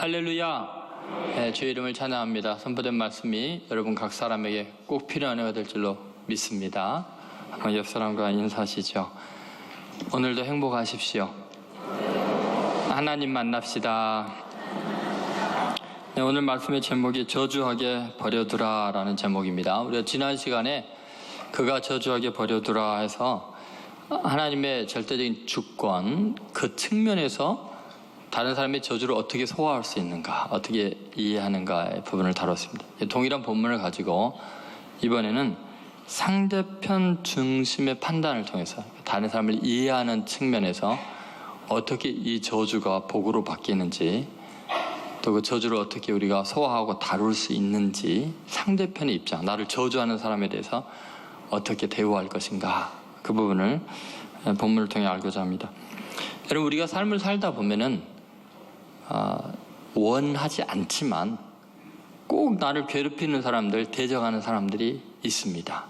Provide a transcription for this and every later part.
할렐루야. 네, 주의 이름을 찬양합니다. 선포된 말씀이 여러분 각 사람에게 꼭 필요한 은혜가 될 줄로 믿습니다. 한번 옆 사람과 인사하시죠. 오늘도 행복하십시오. 하나님 만납시다. 네, 오늘 말씀의 제목이 저주하게 버려두라 라는 제목입니다. 우리가 지난 시간에 그가 저주하게 버려두라 해서 하나님의 절대적인 주권, 그 측면에서 다른 사람의 저주를 어떻게 소화할 수 있는가, 어떻게 이해하는가의 부분을 다뤘습니다. 동일한 본문을 가지고 이번에는 상대편 중심의 판단을 통해서 다른 사람을 이해하는 측면에서 어떻게 이 저주가 복으로 바뀌는지, 또 그 저주를 어떻게 우리가 소화하고 다룰 수 있는지, 상대편의 입장, 나를 저주하는 사람에 대해서 어떻게 대우할 것인가, 그 부분을 본문을 통해 알고자 합니다. 여러분, 우리가 삶을 살다 보면은 원하지 않지만 꼭 나를 괴롭히는 사람들, 대적하는 사람들이 있습니다.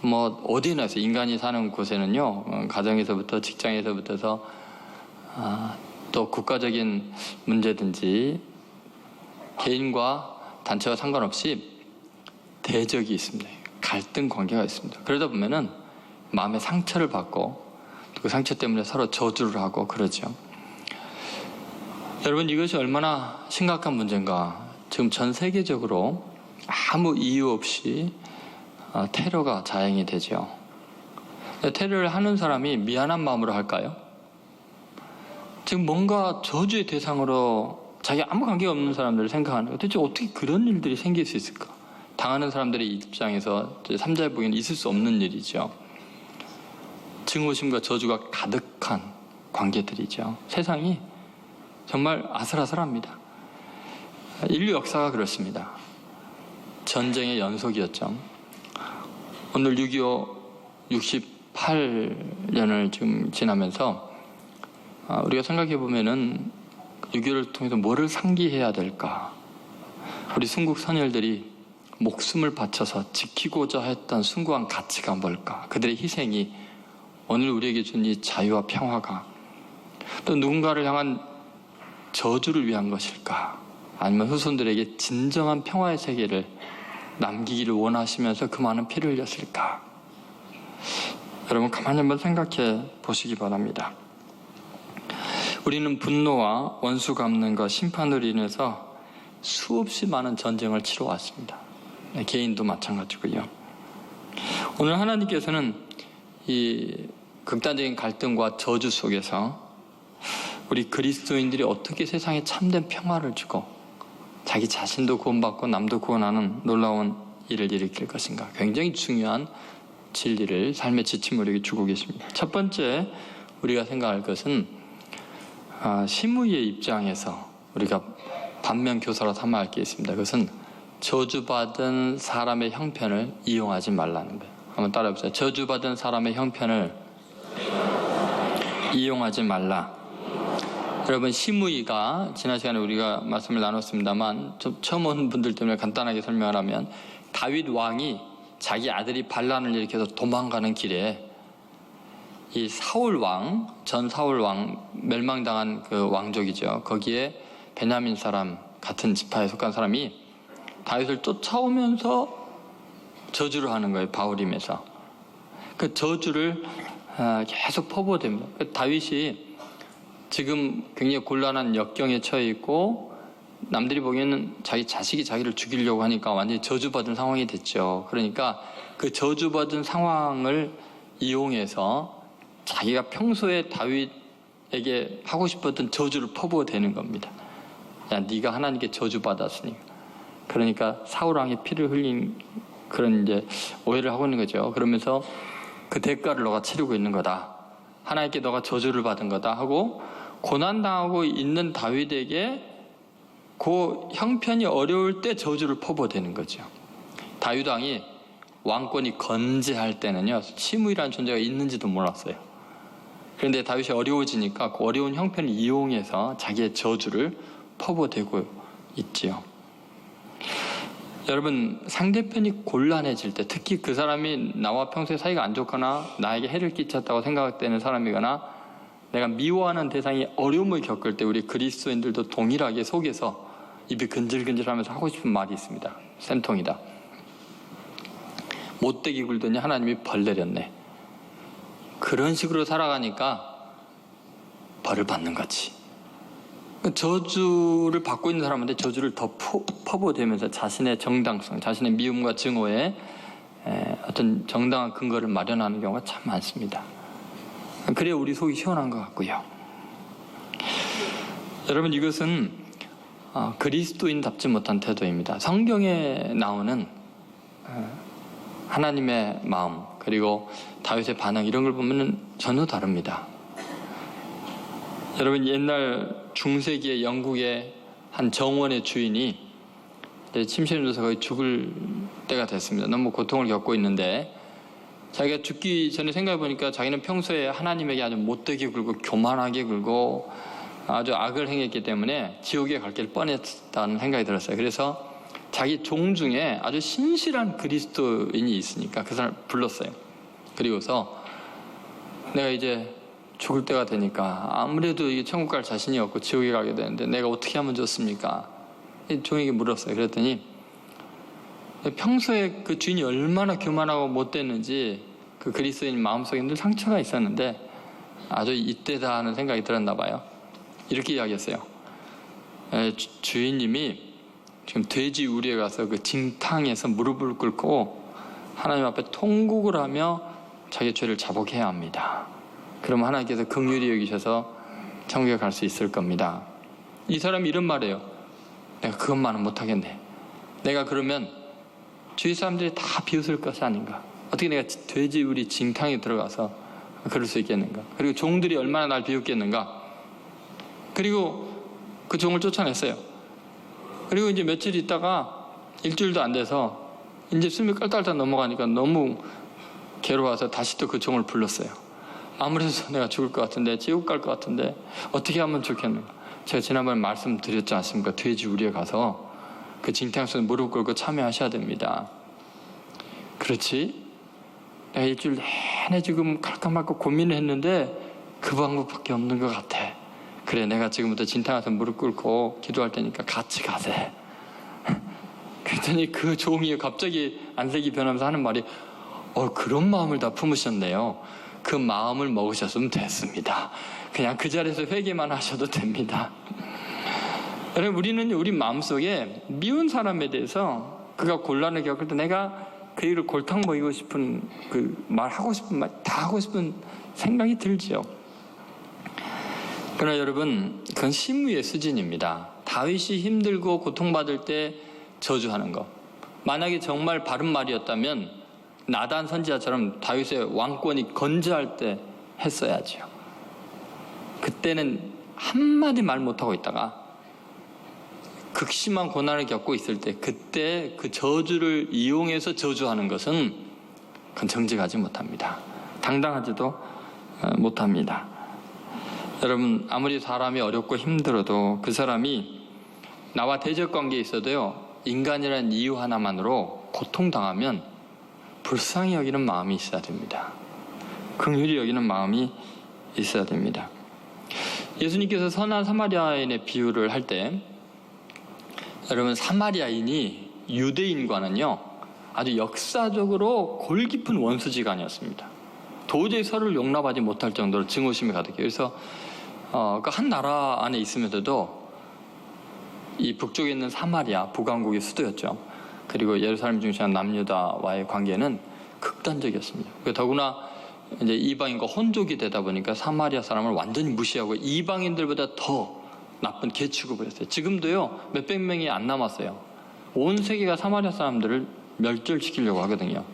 뭐 어디나 해서 인간이 사는 곳에는요, 가정에서부터 직장에서부터서 또 국가적인 문제든지 개인과 단체와 상관없이 대적이 있습니다. 갈등 관계가 있습니다. 그러다 보면은 마음의 상처를 받고 그 상처 때문에 서로 저주를 하고 그러죠. 여러분, 이것이 얼마나 심각한 문제인가. 지금 전 세계적으로 아무 이유 없이 테러가 자행이 되죠. 테러를 하는 사람이 미안한 마음으로 할까요? 지금 뭔가 저주의 대상으로 자기 아무 관계가 없는 사람들을 생각하는 거예요. 대체 어떻게 그런 일들이 생길 수 있을까? 당하는 사람들의 입장에서 3자의 보기에는 있을 수 없는 일이죠. 증오심과 저주가 가득한 관계들이죠. 세상이 정말 아슬아슬합니다. 인류 역사가 그렇습니다. 전쟁의 연속이었죠. 오늘 6.25 68년을 지금 지나면서 우리가 생각해 보면은 6.25를 통해서 뭐를 상기해야 될까? 우리 순국 선열들이 목숨을 바쳐서 지키고자 했던 숭고한 가치가 뭘까? 그들의 희생이 오늘 우리에게 준 이 자유와 평화가 또 누군가를 향한 저주를 위한 것일까? 아니면 후손들에게 진정한 평화의 세계를 남기기를 원하시면서 그 많은 피를 흘렸을까? 여러분, 가만히 한번 생각해 보시기 바랍니다. 우리는 분노와 원수 갚는과 심판으로 인해서 수없이 많은 전쟁을 치러왔습니다. 개인도 마찬가지고요. 오늘 하나님께서는 이 극단적인 갈등과 저주 속에서 우리 그리스도인들이 어떻게 세상에 참된 평화를 주고 자기 자신도 구원받고 남도 구원하는 놀라운 일을 일으킬 것인가, 굉장히 중요한 진리를 삶의 지침을 우리에게 주고 계십니다. 첫 번째 우리가 생각할 것은 시므이의 입장에서 우리가 반면교사로 삼아야 할 게 있습니다. 그것은 저주받은 사람의 형편을 이용하지 말라는 거예요. 한번 따라해보세요. 저주받은 사람의 형편을 이용하지 말라. 여러분, 시므이가 지난 시간에 우리가 말씀을 나눴습니다만 좀 처음 온 분들 때문에 간단하게 설명을 하면, 다윗 왕이 자기 아들이 반란을 일으켜서 도망가는 길에 이 사울 왕, 전 사울 왕, 멸망당한 그 왕족이죠. 거기에 베냐민 사람, 같은 지파에 속한 사람이 다윗을 쫓아오면서 저주를 하는 거예요. 바울임에서. 그 저주를 계속 퍼부어댑니다. 다윗이 지금 굉장히 곤란한 역경에 처해 있고 남들이 보기에는 자기 자식이 자기를 죽이려고 하니까 완전히 저주받은 상황이 됐죠. 그러니까 그 저주받은 상황을 이용해서 자기가 평소에 다윗에게 하고 싶었던 저주를 퍼부어대는 겁니다. 야, 네가 하나님께 저주받았으니까. 그러니까 사울 왕의 피를 흘린 그런 이제 오해를 하고 있는 거죠. 그러면서 그 대가를 너가 치르고 있는 거다. 하나님께 너가 저주를 받은 거다 하고 고난당하고 있는 다윗에게 그 형편이 어려울 때 저주를 퍼부어대는 거죠. 다윗 왕이 왕권이 건재할 때는요, 시므이라는 존재가 있는지도 몰랐어요. 그런데 다윗이 어려워지니까 그 어려운 형편을 이용해서 자기의 저주를 퍼부어대고 있지요. 여러분, 상대편이 곤란해질 때, 특히 그 사람이 나와 평소에 사이가 안 좋거나 나에게 해를 끼쳤다고 생각되는 사람이거나 내가 미워하는 대상이 어려움을 겪을 때 우리 그리스도인들도 동일하게 속에서 입이 근질근질하면서 하고 싶은 말이 있습니다. 쌤통이다. 못되게 굴더니 하나님이 벌 내렸네. 그런 식으로 살아가니까 벌을 받는 거지. 저주를 받고 있는 사람한테 저주를 더 퍼부어대면서 자신의 정당성, 자신의 미움과 증오에 어떤 정당한 근거를 마련하는 경우가 참 많습니다. 그래야 우리 속이 시원한 것 같고요. 여러분, 이것은 그리스도인답지 못한 태도입니다. 성경에 나오는 하나님의 마음, 그리고 다윗의 반응, 이런 걸 보면 전혀 다릅니다. 여러분, 옛날 중세기의 영국의 한 정원의 주인이 침실에 누워서 거의 죽을 때가 됐습니다. 너무 고통을 겪고 있는데 자기가 죽기 전에 생각해보니까 자기는 평소에 하나님에게 아주 못되게 굴고 교만하게 굴고 아주 악을 행했기 때문에 지옥에 갈 길 뻔했다는 생각이 들었어요. 그래서 자기 종 중에 아주 신실한 그리스도인이 있으니까 그 사람을 불렀어요. 그리고서 내가 이제 죽을 때가 되니까 아무래도 이게 천국 갈 자신이 없고 지옥에 가게 되는데 내가 어떻게 하면 좋습니까? 종에게 물었어요. 그랬더니 평소에 그 주인이 얼마나 교만하고 못됐는지 그 그리스도인 마음속에 늘 상처가 있었는데 아주 이때다 하는 생각이 들었나 봐요. 이렇게 이야기했어요. 주인님이 지금 돼지 우리에 가서 그 징탕에서 무릎을 꿇고 하나님 앞에 통곡을 하며 자기 죄를 자복해야 합니다. 그럼 하나님께서 긍휼히 여기셔서 천국에 갈 수 있을 겁니다. 이 사람이 이런 말이에요. 내가 그것만은 못하겠네. 내가 그러면 주위 사람들이 다 비웃을 것이 아닌가. 어떻게 내가 돼지 우리 징탕에 들어가서 그럴 수 있겠는가. 그리고 종들이 얼마나 날 비웃겠는가. 그리고 그 종을 쫓아냈어요. 그리고 이제 며칠 있다가 일주일도 안 돼서 이제 숨이 깔달달 넘어가니까 너무 괴로워서 다시 또 그 종을 불렀어요. 아무래도 내가 죽을 것 같은데, 지옥 갈 것 같은데 어떻게 하면 좋겠는가. 제가 지난번에 말씀드렸지 않습니까? 돼지 우리에 가서 그 징탕에서 무릎 꿇고 참여하셔야 됩니다. 그렇지? 내가 일주일 내내 지금 갈까 말까 고민을 했는데 그 방법밖에 없는 것 같아. 그래, 내가 지금부터 징탕에서 무릎 꿇고 기도할 테니까 같이 가세. 그랬더니 그 종이 갑자기 안색이 변하면서 하는 말이 그런 마음을 다 품으셨네요. 그 마음을 먹으셨으면 됐습니다. 그냥 그 자리에서 회개만 하셔도 됩니다. 여러분, 우리는 우리 마음속에 미운 사람에 대해서 그가 곤란을 겪을 때 내가 그 일을 골탕 먹이고 싶은 그 말하고 싶은 말 다 하고 싶은 생각이 들죠. 그러나 여러분, 그건 심의의 수준입니다. 다윗이 힘들고 고통받을 때 저주하는 것, 만약에 정말 바른 말이었다면 나단 선지자처럼 다윗의 왕권이 건재할 때 했어야죠. 그때는 한마디 말 못하고 있다가 극심한 고난을 겪고 있을 때 그때 그 저주를 이용해서 저주하는 것은 그건 정직하지 못합니다. 당당하지도 못합니다. 여러분, 아무리 사람이 어렵고 힘들어도 그 사람이 나와 대적관계에 있어도요, 인간이라는 이유 하나만으로 고통당하면 불쌍히 여기는 마음이 있어야 됩니다. 긍휼히 여기는 마음이 있어야 됩니다. 예수님께서 선한 사마리아인의 비유를 할 때 여러분, 사마리아인이 유대인과는요 아주 역사적으로 골 깊은 원수지간이었습니다. 도저히 서로를 용납하지 못할 정도로 증오심이 가득해요. 그래서 그 한 나라 안에 있으면서도 이 북쪽에 있는 사마리아, 북왕국의 수도였죠. 그리고 예루살렘 중심한 남유다와의 관계는 극단적이었습니다. 더구나 이제 이방인과 혼족이 되다 보니까 사마리아 사람을 완전히 무시하고 이방인들보다 더 나쁜 개 취급을 했어요. 지금도요 몇백 명이 안 남았어요. 온 세계가 사마리아 사람들을 멸절시키려고 하거든요.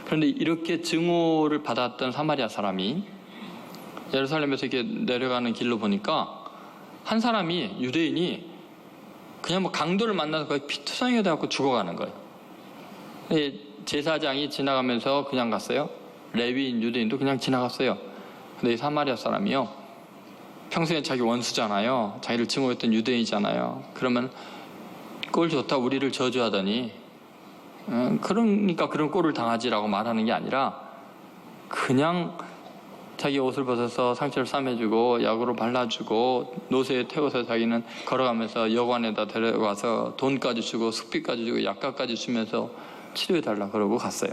그런데 이렇게 증오를 받았던 사마리아 사람이 예루살렘에서 이렇게 내려가는 길로 보니까 한 사람이, 유대인이 그냥 뭐 강도를 만나서 거의 피투성이가 돼갖고 죽어가는 거예요. 제사장이 지나가면서 그냥 갔어요. 레위인 유대인도 그냥 지나갔어요. 근데 이 사마리아 사람이요, 평소에 자기 원수잖아요. 자기를 증오했던 유대인이잖아요. 그러면 꼴 좋다 우리를 저주하더니 그러니까 그런 꼴을 당하지라고 말하는 게 아니라 그냥 자기 옷을 벗어서 상처를 싸매주고 약으로 발라주고 노새에 태워서 자기는 걸어가면서 여관에다 데려가서 돈까지 주고 숙비까지 주고 약값까지 주면서 치료해달라 그러고 갔어요.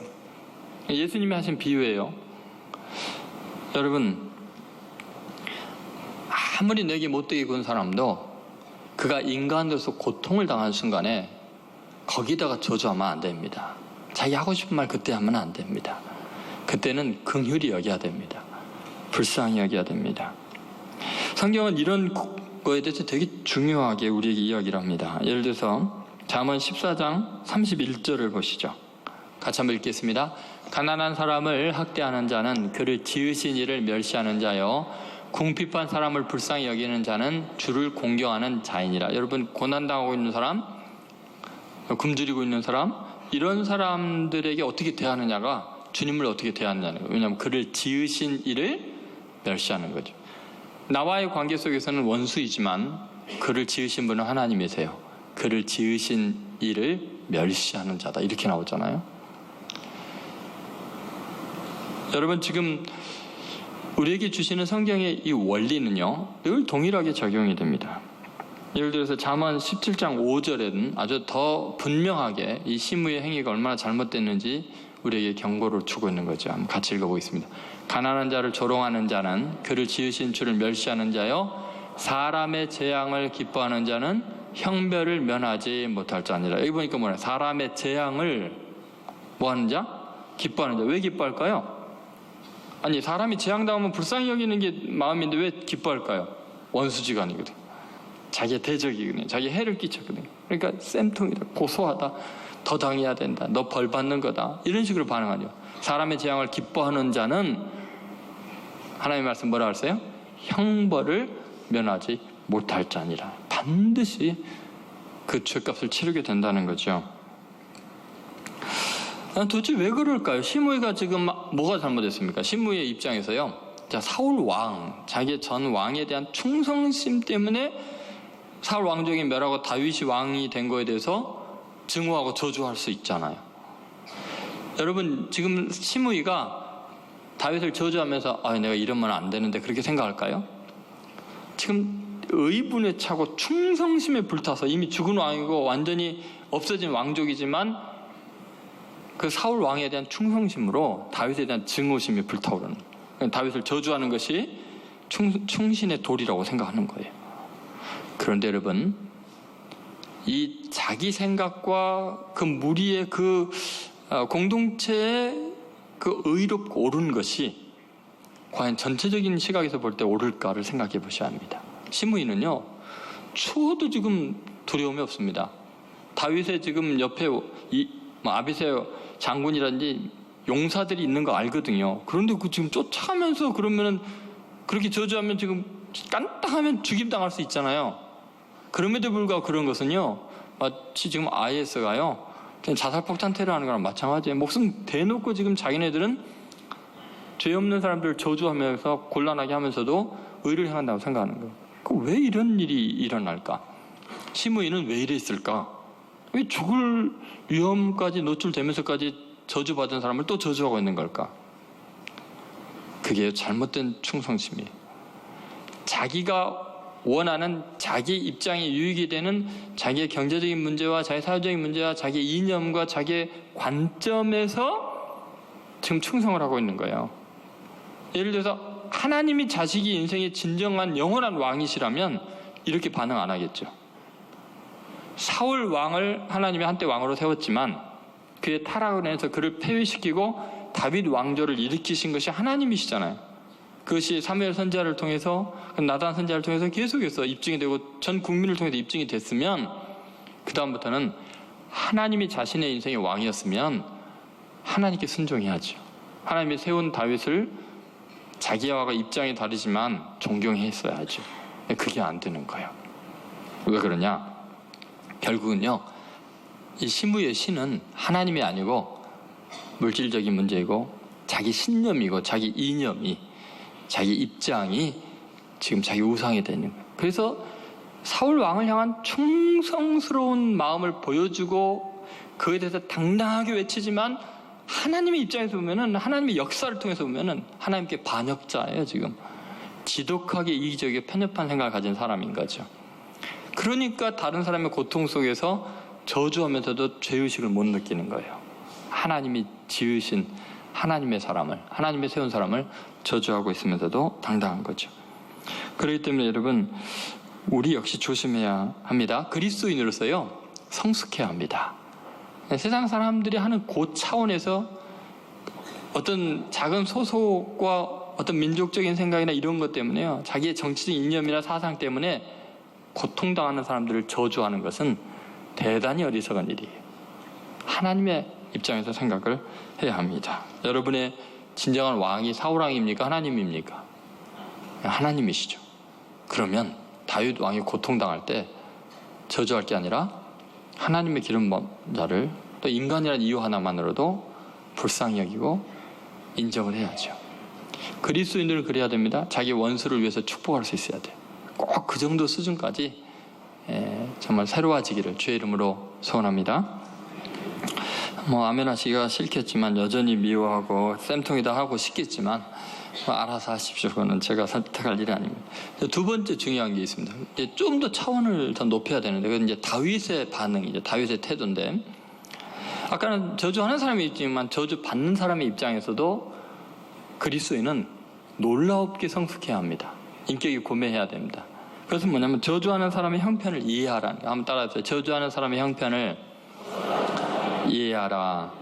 예수님이 하신 비유예요. 여러분, 아무리 내게 못되게 군 사람도 그가 인간으로서 고통을 당하는 순간에 거기다가 저주하면 안 됩니다. 자기 하고 싶은 말 그때 하면 안 됩니다. 그때는 긍휼히 여겨야 됩니다. 불쌍히 여겨야 됩니다. 성경은 이런 거에 대해서 되게 중요하게 우리에게 이야기를 합니다. 예를 들어서 잠언 14장 31절을 보시죠. 같이 한번 읽겠습니다. 가난한 사람을 학대하는 자는 그를 지으신 이를 멸시하는 자요, 궁핍한 사람을 불쌍히 여기는 자는 주를 공경하는 자이니라. 여러분, 고난당하고 있는 사람, 굶주리고 있는 사람, 이런 사람들에게 어떻게 대하느냐가 주님을 어떻게 대하느냐는 거예요. 왜냐하면 그를 지으신 이를 멸시하는 거죠. 나와의 관계 속에서는 원수이지만 그를 지으신 분은 하나님이세요. 그를 지으신 이를 멸시하는 자다, 이렇게 나오잖아요. 여러분, 지금 우리에게 주시는 성경의 이 원리는요, 늘 동일하게 적용이 됩니다. 예를 들어서 잠언 17장 5절에는 아주 더 분명하게 이 시므의 행위가 얼마나 잘못됐는지 우리에게 경고를 주고 있는 거죠. 한번 같이 읽어보겠습니다. 가난한 자를 조롱하는 자는 그를 지으신 주를 멸시하는 자요, 사람의 재앙을 기뻐하는 자는 형벌을 면하지 못할 자니라. 여기 보니까 뭐냐, 사람의 재앙을 뭐하는 자? 기뻐하는 자. 왜 기뻐할까요? 아니, 사람이 재앙당하면 불쌍히 여기는 게 마음인데 왜 기뻐할까요? 원수지간이거든. 자기의 대적이거든요. 자기 해를 끼쳤거든요. 그러니까 쌤통이다, 고소하다, 더 당해야 된다, 너 벌 받는 거다, 이런 식으로 반응하죠. 사람의 재앙을 기뻐하는 자는 하나님의 말씀 뭐라 그랬어요? 형벌을 면하지 못할 자니라. 반드시 그 죄값을 치르게 된다는 거죠. 도대체 왜 그럴까요? 시므이가 지금 뭐가 잘못했습니까? 시므이의 입장에서요, 자, 사울 왕, 자기의 전 왕에 대한 충성심 때문에 사울 왕족이 멸하고 다윗이 왕이 된 거에 대해서 증오하고 저주할 수 있잖아요. 여러분, 지금 시므이가 다윗을 저주하면서 내가 이러면 안 되는데 그렇게 생각할까요? 지금 의분에 차고 충성심에 불타서 이미 죽은 왕이고 완전히 없어진 왕족이지만 그 사울 왕에 대한 충성심으로 다윗에 대한 증오심이 불타오르는, 다윗을 저주하는 것이 충신의 도리라고 생각하는 거예요. 그런데 여러분, 이 자기 생각과 그 무리의 그 공동체의 그 의롭고 옳은 것이 과연 전체적인 시각에서 볼 때 옳을까를 생각해 보셔야 합니다. 시므이는요, 추워도 지금 두려움이 없습니다. 다윗의 지금 옆에 아비새 장군이라든지 용사들이 있는 거 알거든요. 그런데 그 지금 쫓아가면서 그러면은 그렇게 저주하면 지금 깐딱하면 죽임당할 수 있잖아요. 그럼에도 불구하고 그런 것은요, 마치 지금 IS가요, 그냥 자살폭탄 테러하는 거랑 마찬가지예요. 목숨 대놓고 지금 자기네들은 죄 없는 사람들을 저주하면서 곤란하게 하면서도 의를 행한다고 생각하는 거예요. 왜 이런 일이 일어날까? 시므이는 왜 이랬을까? 왜 죽을 위험까지 노출되면서까지 저주받은 사람을 또 저주하고 있는 걸까? 그게 잘못된 충성심이에요. 자기가 원하는 자기 입장에 유익이 되는 자기의 경제적인 문제와 자기 사회적인 문제와 자기 이념과 자기의 관점에서 지금 충성을 하고 있는 거예요. 예를 들어서 하나님이 자식이 인생의 진정한 영원한 왕이시라면 이렇게 반응 안 하겠죠. 사울 왕을 하나님이 한때 왕으로 세웠지만 그의 타락을 해서 그를 폐위시키고 다윗 왕조를 일으키신 것이 하나님이시잖아요. 그것이 사무엘 선지자를 통해서, 나단 선지자를 통해서 계속해서 입증이 되고 전 국민을 통해서 입증이 됐으면, 그 다음부터는 하나님이 자신의 인생의 왕이었으면 하나님께 순종해야죠. 하나님이 세운 다윗을 자기와 입장이 다르지만 존경했어야죠. 그게 안 되는 거예요. 왜 그러냐? 결국은요, 이 시므이의 신은 하나님이 아니고 물질적인 문제이고 자기 신념이고 자기 이념이, 자기 입장이 지금 자기 우상이 되는 거예요. 그래서 사울 왕을 향한 충성스러운 마음을 보여주고 그에 대해서 당당하게 외치지만 하나님의 입장에서 보면은, 하나님의 역사를 통해서 보면은 하나님께 반역자예요. 지금 지독하게 이기적이게 편협한 생각을 가진 사람인 거죠. 그러니까 다른 사람의 고통 속에서 저주하면서도 죄의식을 못 느끼는 거예요. 하나님이 지으신 하나님의 사람을, 하나님의 세운 사람을 저주하고 있으면서도 당당한 거죠. 그렇기 때문에 여러분, 우리 역시 조심해야 합니다. 그리스도인으로서요, 성숙해야 합니다. 세상 사람들이 하는 그 차원에서 어떤 작은 소속과 어떤 민족적인 생각이나 이런 것 때문에요, 자기의 정치적 이념이나 사상 때문에 고통당하는 사람들을 저주하는 것은 대단히 어리석은 일이에요. 하나님의 입장에서 생각을 해야 합니다. 여러분의 진정한 왕이 사울왕입니까? 하나님입니까? 하나님이시죠. 그러면 다윗 왕이 고통당할 때 저주할 게 아니라 하나님의 기름 자를 또 인간이라는 이유 하나만으로도 불쌍히 여기고 인정을 해야죠. 그리스도인들은 그래야 됩니다. 자기 원수를 위해서 축복할 수 있어야 돼요. 꼭 그 정도 수준까지 정말 새로워지기를 주의 이름으로 소원합니다. 아멘 하시기가 싫겠지만, 여전히 미워하고 쌤통이다 하고 싶겠지만 알아서 하십시오. 그거는 제가 선택할 일이 아닙니다. 두 번째 중요한 게 있습니다. 좀 더 차원을 더 높여야 되는데, 그건 이제 다윗의 반응이죠. 다윗의 태도인데, 아까는 저주하는 사람이 있지만 저주 받는 사람의 입장에서도 그리스도인은 놀라웁게 성숙해야 합니다. 인격이 고매해야 됩니다. 그것은 뭐냐면, 저주하는 사람의 형편을 이해하라는 거예요. 한번 따라해보세요. 저주하는 사람의 형편을 이해하라.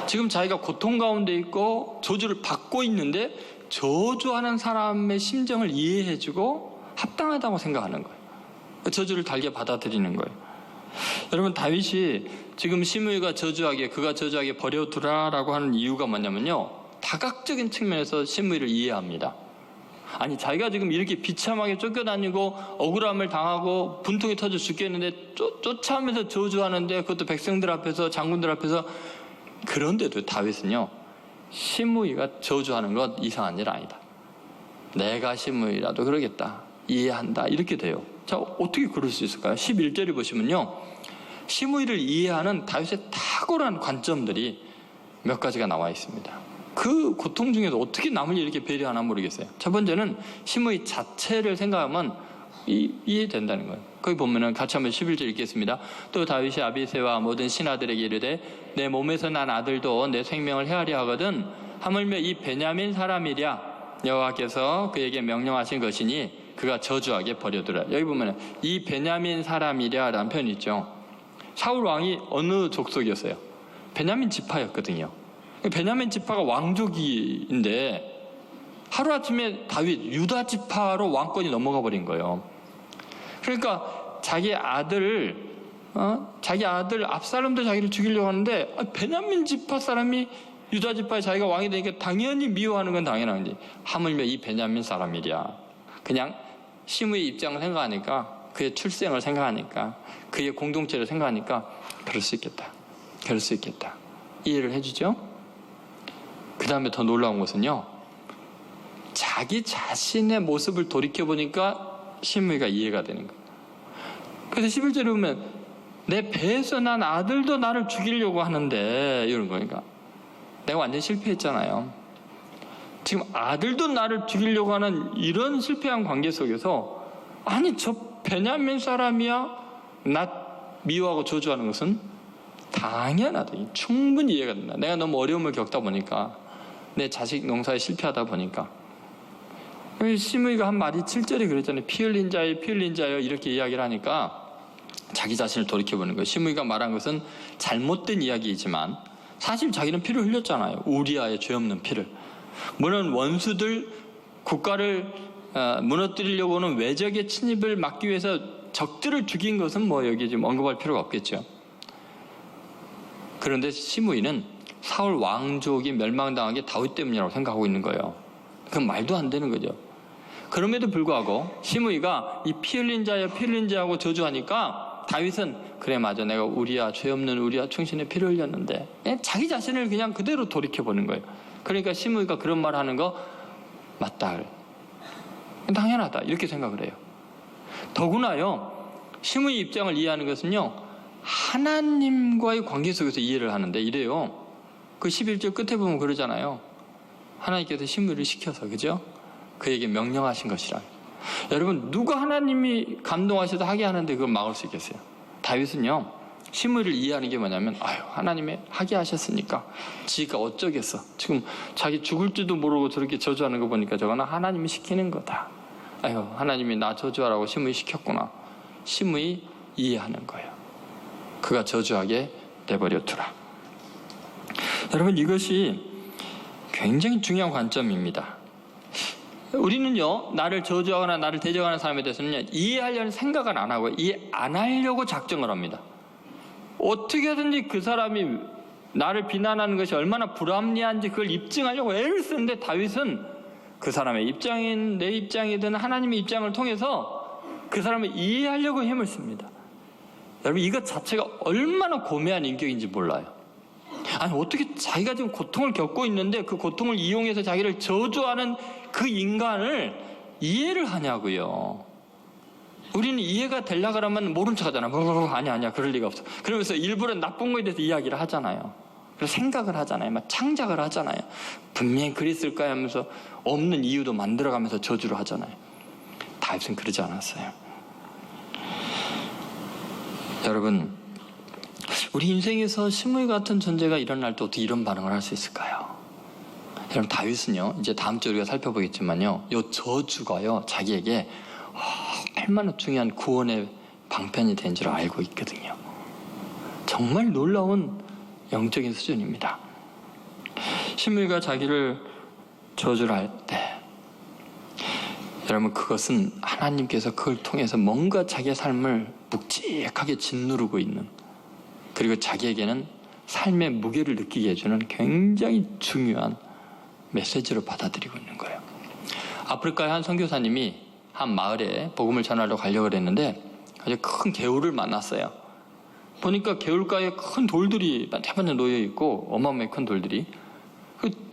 지금 자기가 고통 가운데 있고 저주를 받고 있는데 저주하는 사람의 심정을 이해해주고 합당하다고 생각하는 거예요. 저주를 달게 받아들이는 거예요. 여러분, 다윗이 지금 시므이가 저주하게, 그가 저주하게 버려두라라고 하는 이유가 뭐냐면요, 다각적인 측면에서 시므이를 이해합니다. 아니, 자기가 지금 이렇게 비참하게 쫓겨다니고 억울함을 당하고 분통이 터져 죽겠는데 쫓아오면서 저주하는데, 그것도 백성들 앞에서, 장군들 앞에서. 그런데도 다윗은요, 시므이가 저주하는 것 이상한 일 아니다. 내가 시므이라도 그러겠다, 이해한다, 이렇게 돼요. 자, 어떻게 그럴 수 있을까요? 11절에 보시면요, 시므이를 이해하는 다윗의 탁월한 관점들이 몇 가지가 나와 있습니다. 그 고통 중에서 어떻게 남을 이렇게 배려하나 모르겠어요. 첫 번째는 시므이 자체를 생각하면 이해된다는 거예요. 거기 보면은 같이 한번 11절 읽겠습니다. 또 다윗이 아비새와 모든 신하들에게 이르되, 내 몸에서 난 아들도 내 생명을 헤아려 하거든 하물며 이 베냐민 사람이랴 여호와께서 그에게 명령하신 것이니 그가 저주하게 버려두라. 여기 보면은 이 베냐민 사람이랴 라는 표현이 있죠. 사울 왕이 어느 족속이었어요? 베냐민 지파였거든요. 베냐민 지파가 왕족인데 하루아침에 다윗 유다 지파로 왕권이 넘어가 버린 거예요. 그러니까 자기 아들 압살롬도 자기를 죽이려고 하는데, 베냐민 지파 사람이 유다 지파에 자기가 왕이 되니까 당연히 미워하는 건 당연한 거지. 하물며 이 베냐민 사람이랴. 그냥 시므의 입장을 생각하니까, 그의 출생을 생각하니까, 그의 공동체를 생각하니까 그럴 수 있겠다. 이해를 해주죠. 그 다음에 더 놀라운 것은요, 자기 자신의 모습을 돌이켜보니까 시므이가 이해가 되는 거예요. 그래서 11절에 보면, 내 배에서 난 아들도 나를 죽이려고 하는데, 이런 거니까 내가 완전 실패했잖아요. 지금 아들도 나를 죽이려고 하는 이런 실패한 관계 속에서, 아니 저 베냐민 사람이야 나 미워하고 저주하는 것은 당연하다. 충분히 이해가 된다. 내가 너무 어려움을 겪다 보니까, 내 자식 농사에 실패하다 보니까. 시므이가 한 말이 7절에 그랬잖아요. 피 흘린 자여 이렇게 이야기를 하니까 자기 자신을 돌이켜보는 거예요. 시므이가 말한 것은 잘못된 이야기이지만 사실 자기는 피를 흘렸잖아요. 우리아의 죄 없는 피를. 물론 원수들, 국가를 무너뜨리려고 하는 외적의 침입을 막기 위해서 적들을 죽인 것은 여기 지금 언급할 필요가 없겠죠. 그런데 시므이는 사울 왕족이 멸망당한 게 다윗 때문이라고 생각하고 있는 거예요. 그건 말도 안 되는 거죠. 그럼에도 불구하고 시므이가 이 피 흘린 자하고 저주하니까 다윗은, 그래 맞아, 내가 우리야, 죄 없는 우리야 충신의 피를 흘렸는데, 자기 자신을 그냥 그대로 돌이켜보는 거예요. 그러니까 시므이가 그런 말 하는 거 맞다, 당연하다, 이렇게 생각을 해요. 더구나요, 시므이 입장을 이해하는 것은요, 하나님과의 관계 속에서 이해를 하는데 이래요. 그 11절 끝에 보면 그러잖아요. 하나님께서 시므이를 시켜서, 그죠? 그에게 명령하신 것이라. 여러분, 누가 하나님이 감동하셔서 하게 하는데 그걸 막을 수 있겠어요? 다윗은요, 시므이를 이해하는 게 뭐냐면, 하나님이 하게 하셨으니까 지가 어쩌겠어. 지금 자기 죽을지도 모르고 저렇게 저주하는 거 보니까 저거는 하나님이 시키는 거다. 하나님이 나 저주하라고 시므이 시켰구나. 시므이 이해하는 거예요. 그가 저주하게 내버려 두라. 여러분, 이것이 굉장히 중요한 관점입니다. 우리는요, 나를 저주하거나 나를 대적하는 사람에 대해서는 이해하려는 생각은 안 하고 이해 안 하려고 작정을 합니다. 어떻게든지 그 사람이 나를 비난하는 것이 얼마나 불합리한지 그걸 입증하려고 애를 쓰는데, 다윗은 그 사람의 입장인 내 입장이든 하나님의 입장을 통해서 그 사람을 이해하려고 힘을 씁니다. 여러분, 이것 자체가 얼마나 고매한 인격인지 몰라요. 어떻게 자기가 지금 고통을 겪고 있는데 그 고통을 이용해서 자기를 저주하는 그 인간을 이해를 하냐고요. 우리는 이해가 되려고 그러면 모른 척 하잖아. 아니야 그럴 리가 없어. 그러면서 일부러 나쁜 거에 대해서 이야기를 하잖아요. 그래서 생각을 하잖아요. 막 창작을 하잖아요. 분명히 그랬을 거야 하면서 없는 이유도 만들어가면서 저주를 하잖아요. 다윗은 그러지 않았어요. 여러분, 우리 인생에서 시므이 같은 존재가 일어날 때 어떻게 이런 반응을 할 수 있을까요? 여러분, 다윗은요, 이제 다음 주에 우리가 살펴보겠지만요, 이 저주가요, 자기에게 얼마나 중요한 구원의 방편이 된 줄 알고 있거든요. 정말 놀라운 영적인 수준입니다. 시므이가 자기를 저주를 할 때, 여러분, 그것은 하나님께서 그걸 통해서 뭔가 자기의 삶을 묵직하게 짓누르고 있는, 그리고 자기에게는 삶의 무게를 느끼게 해주는 굉장히 중요한 메시지로 받아들이고 있는 거예요. 아프리카의 한 선교사님이 한 마을에 복음을 전하러 가려고 했는데 아주 큰 개울을 만났어요. 보니까 개울가에 큰 돌들이 대반에 놓여 있고, 어마어마하게 큰 돌들이,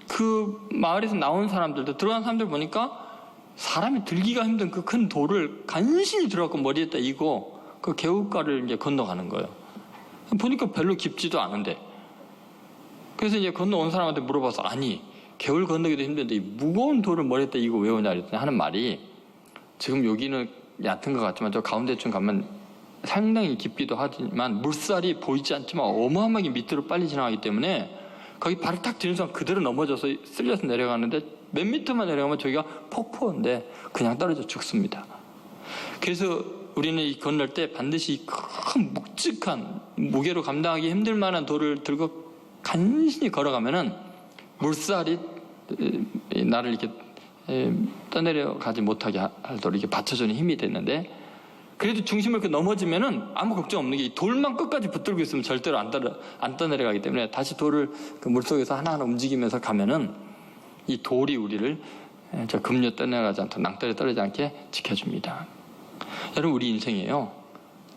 그 마을에서 나온 사람들도, 들어간 사람들 보니까 사람이 들기가 힘든 그 큰 돌을 간신히 들어갖고 머리에다 이고 그 개울가를 이제 건너가는 거예요. 보니까 별로 깊지도 않은데. 그래서 이제 건너온 사람한테 물어봐서, 개울 건너기도 힘든데 이 무거운 돌을 머리에다 이고 왜 오냐 그랬더니 하는 말이, 지금 여기는 얕은 것 같지만 저 가운데쯤 가면 상당히 깊기도 하지만 물살이 보이지 않지만 어마어마하게 밑으로 빨리 지나가기 때문에 거기 발을 탁 디는 순간 그대로 넘어져서 쓸려서 내려가는데 몇 미터만 내려가면 저기가 폭포인데 그냥 떨어져 죽습니다. 그래서 우리는 이 건널 때 반드시 큰 묵직한 무게로 감당하기 힘들 만한 돌을 들고 간신히 걸어가면은 물살이 나를 이렇게 떠내려가지 못하게 하도록 이렇게 받쳐주는 힘이 됐는데, 그래도 중심을 넘어지면은 아무 걱정 없는 게, 이 돌만 끝까지 붙들고 있으면 절대로 안 떠내려가기 때문에 다시 돌을 그 물속에서 하나하나 움직이면서 가면은 이 돌이 우리를 저 급류 떠내려가지 않도록, 낭떠러지 떨어지지 않게 지켜줍니다. 여러분, 우리 인생에요,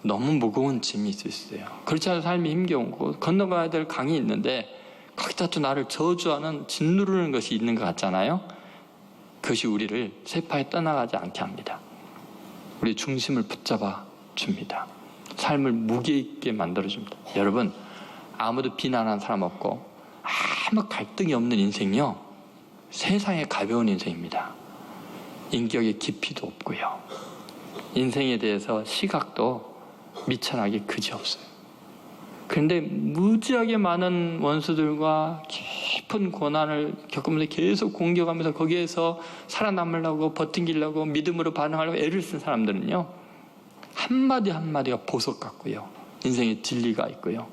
너무 무거운 짐이 있을 수 있어요. 그렇지 않은 삶이 힘겨운 거, 건너가야 될 강이 있는데 거기다 또 나를 저주하는, 짓누르는 것이 있는 것 같잖아요. 그것이 우리를 쇠파에 떠나가지 않게 합니다. 우리 중심을 붙잡아 줍니다. 삶을 무게 있게 만들어줍니다. 여러분, 아무도 비난하는 사람 없고 아무 갈등이 없는 인생이요, 세상에 가벼운 인생입니다. 인격의 깊이도 없고요, 인생에 대해서 시각도 미천하게 그지없어요. 그런데 무지하게 많은 원수들과 깊은 고난을 겪으면서 계속 공격하면서 거기에서 살아남으려고, 버티려고, 믿음으로 반응하려고 애를 쓴 사람들은요, 한마디 한마디가 보석 같고요, 인생에 진리가 있고요,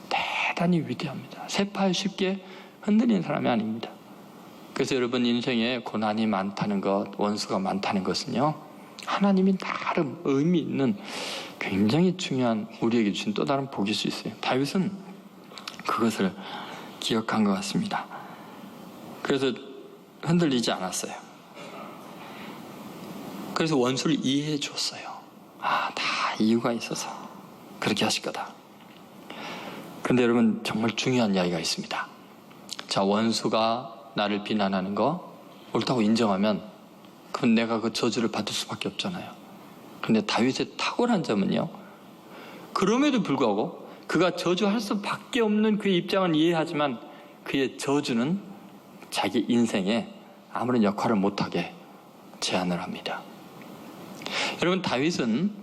대단히 위대합니다. 쇠파에 쉽게 흔들리는 사람이 아닙니다. 그래서 여러분, 인생에 고난이 많다는 것, 원수가 많다는 것은요, 하나님이 나름 의미 있는 굉장히 중요한, 우리에게 주신 또 다른 복일 수 있어요. 다윗은 그것을 기억한 것 같습니다. 그래서 흔들리지 않았어요. 그래서 원수를 이해해 줬어요. 다 이유가 있어서 그렇게 하실 거다. 그런데 여러분, 정말 중요한 이야기가 있습니다. 자, 원수가 나를 비난하는 거 옳다고 인정하면 그럼 내가 그 저주를 받을 수밖에 없잖아요. 그런데 다윗의 탁월한 점은요, 그럼에도 불구하고 그가 저주할 수밖에 없는 그의 입장은 이해하지만 그의 저주는 자기 인생에 아무런 역할을 못하게 제한을 합니다. 여러분, 다윗은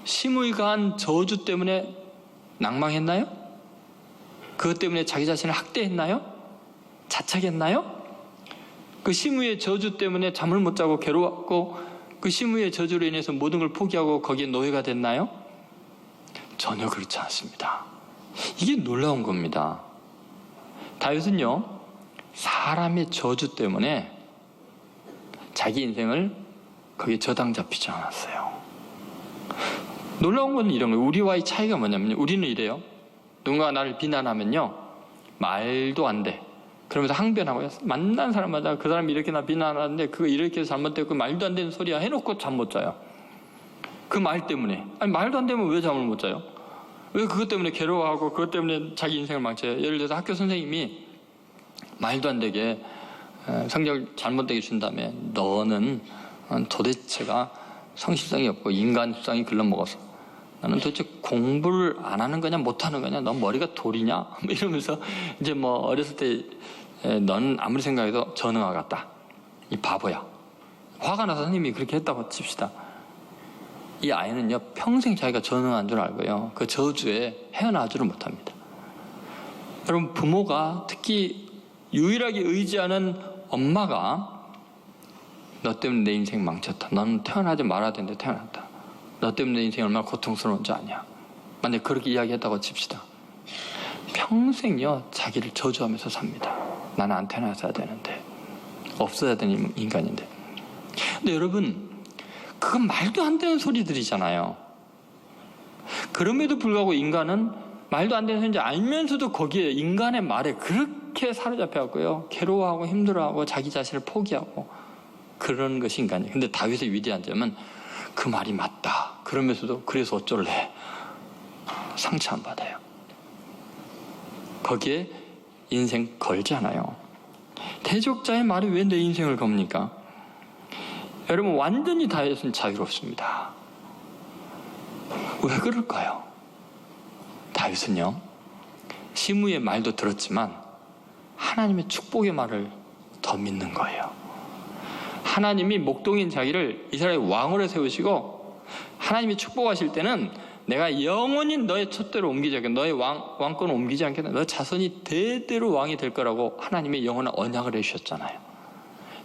시므이가 저주 때문에 낭망했나요? 그것 때문에 자기 자신을 학대했나요? 자책했나요? 그 시므이의 저주 때문에 잠을 못 자고 괴로웠고 그 시므이의 저주로 인해서 모든 걸 포기하고 거기에 노예가 됐나요? 전혀 그렇지 않습니다. 이게 놀라운 겁니다. 다윗은요, 사람의 저주 때문에 자기 인생을 거기에 저당 잡히지 않았어요. 놀라운 건 이런 거예요. 우리와의 차이가 뭐냐면요, 우리는 이래요. 누군가 나를 비난하면요, 말도 안 돼. 그러면서 항변하고요. 만난 사람마다 그 사람이 이렇게 나 비난하는데 그거 이렇게 잘못됐고 말도 안 되는 소리야 해놓고 잠 못 자요. 그 말 때문에. 아니, 말도 안 되면 왜 잠을 못 자요? 왜 그것 때문에 괴로워하고 그것 때문에 자기 인생을 망쳐요? 예를 들어서 학교 선생님이 말도 안 되게 성적을 잘못되게 준다며 너는 도대체가 성실성이 없고 인간성이 글러먹어서 나는 도대체 공부를 안 하는 거냐 못하는 거냐 넌 머리가 돌이냐 이러면서 이제 뭐 어렸을 때 너는 아무리 생각해도 전응아 같다 이 바보야. 화가 나서 선생님이 그렇게 했다고 칩시다. 이 아이는요 평생 자기가 전응한 줄 알고요 그 저주에 헤어나지를 못합니다. 여러분, 부모가 특히 유일하게 의지하는 엄마가 너 때문에 내 인생 망쳤다. 너는 태어나지 말아야 되는데 태어났다. 너 때문에 내 인생이 얼마나 고통스러운지 아냐. 만약에 그렇게 이야기했다고 칩시다. 평생요 자기를 저주하면서 삽니다. 나는 안 태어났어야 되는데, 없어야 되는 인간인데. 근데 여러분, 그건 말도 안 되는 소리들이잖아요. 그럼에도 불구하고 인간은 말도 안 되는 소리인지 알면서도 거기에 인간의 말에 그렇게 사로잡혀갖고요 괴로워하고 힘들어하고 자기 자신을 포기하고 그런 것이 인간이에요. 근데 다윗의 위대한 점은 그 말이 맞다. 그러면서도 그래서 어쩔래? 상처 안 받아요. 거기에 인생 걸잖아요. 대적자의 말이 왜 내 인생을 겁니까? 여러분, 완전히 다윗은 자유롭습니다. 왜 그럴까요? 다윗은요 시므이의 말도 들었지만 하나님의 축복의 말을 더 믿는 거예요. 하나님이 목동인 자기를 이스라엘 왕으로 세우시고 하나님이 축복하실 때는 내가 영원히 너의 촛대로 옮기지 않겠다. 너의 왕권을 옮기지 않겠다. 너 자손이 대대로 왕이 될 거라고 하나님의 영원한 언약을 해주셨잖아요.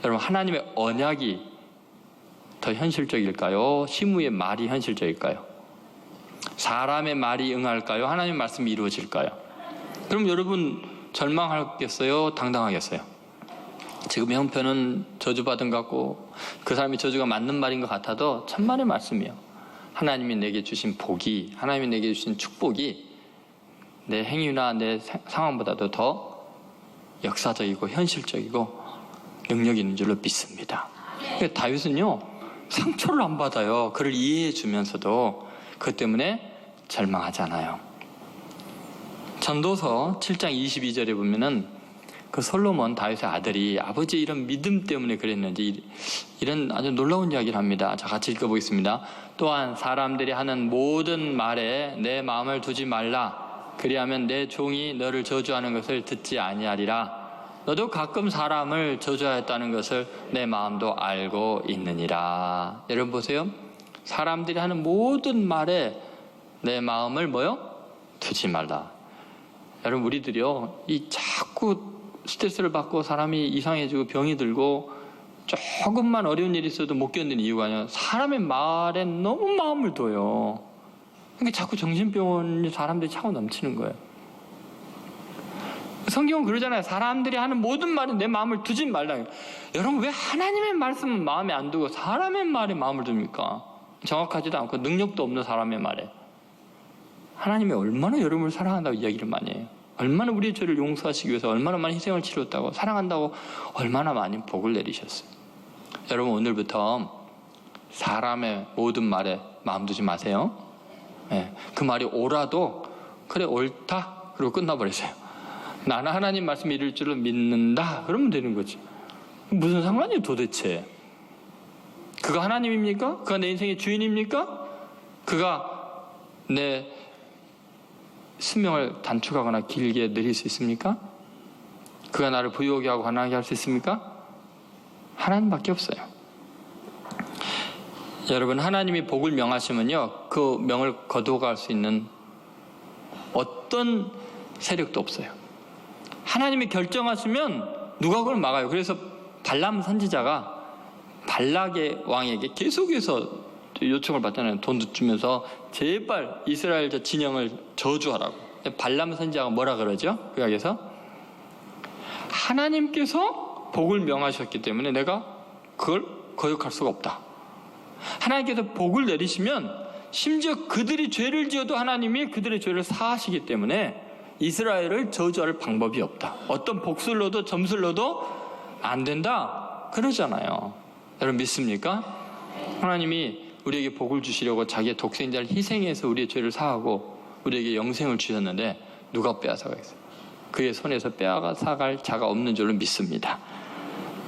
여러분, 하나님의 언약이 더 현실적일까요? 시므이의 말이 현실적일까요? 사람의 말이 응할까요? 하나님의 말씀이 이루어질까요? 그럼 여러분 절망하겠어요? 당당하겠어요? 지금 형편은 저주받은 것 같고 그 사람이 저주가 맞는 말인 것 같아도 천만의 말씀이에요. 하나님이 내게 주신 복이, 하나님이 내게 주신 축복이 내 행위나 내 상황보다도 더 역사적이고 현실적이고 능력이 있는 줄로 믿습니다. 다윗은요 상처를 안 받아요. 그를 이해해 주면서도 그것 때문에 절망하잖아요. 전도서 7장 22절에 보면은 그 솔로몬 다윗의 아들이 아버지의 이런 믿음 때문에 그랬는지 이런 아주 놀라운 이야기를 합니다. 자, 같이 읽어보겠습니다. 또한 사람들이 하는 모든 말에 내 마음을 두지 말라. 그리하면 내 종이 너를 저주하는 것을 듣지 아니하리라. 너도 가끔 사람을 저주하였다는 것을 내 마음도 알고 있느니라. 여러분 보세요. 사람들이 하는 모든 말에 내 마음을 뭐요? 두지 말라. 여러분, 우리들이요 이 자꾸 스트레스를 받고 사람이 이상해지고 병이 들고 조금만 어려운 일이 있어도 못 견디는 이유가 아니라 사람의 말에 너무 마음을 둬요. 그러니까 자꾸 정신병원이 사람들이 차고 넘치는 거예요. 성경은 그러잖아요. 사람들이 하는 모든 말에 내 마음을 두지 말라. 여러분, 왜 하나님의 말씀은 마음에 안 두고 사람의 말에 마음을 둡니까? 정확하지도 않고 능력도 없는 사람의 말에. 하나님이 얼마나 여러분을 사랑한다고 이야기를 많이 해요. 얼마나 우리의 죄를 용서하시기 위해서 얼마나 많은 희생을 치렀다고, 사랑한다고 얼마나 많은 복을 내리셨어요. 여러분, 오늘부터 사람의 모든 말에 마음 두지 마세요. 그 말이 옳아도 그래 옳다 그리고 끝나버리세요. 나는 하나님 말씀 이룰 줄을 믿는다 그러면 되는 거지. 무슨 상관이에요 도대체. 그가 하나님입니까? 그가 내 인생의 주인입니까? 그가 내 수명을 단축하거나 길게 늘릴 수 있습니까? 그가 나를 부유하게 하고 가난하게 할 수 있습니까? 하나님밖에 없어요. 여러분, 하나님이 복을 명하시면요, 그 명을 거두어갈 수 있는 어떤 세력도 없어요. 하나님이 결정하시면 누가 그걸 막아요. 그래서 발람 선지자가 발락의 왕에게 계속해서 요청을 받잖아요. 돈도 주면서 제발 이스라엘 진영을 저주하라고. 발람 선지자가 뭐라 그러죠? 구약에서 하나님께서 복을 명하셨기 때문에 내가 그걸 거역할 수가 없다. 하나님께서 복을 내리시면 심지어 그들이 죄를 지어도 하나님이 그들의 죄를 사하시기 때문에 이스라엘을 저주할 방법이 없다. 어떤 복수를 넣어도 점수를 넣어도 안 된다 그러잖아요. 여러분 믿습니까? 하나님이 우리에게 복을 주시려고 자기의 독생자를 희생해서 우리의 죄를 사하고 우리에게 영생을 주셨는데 누가 빼앗아가겠어요? 그의 손에서 빼앗아갈 자가 없는 줄로 믿습니다.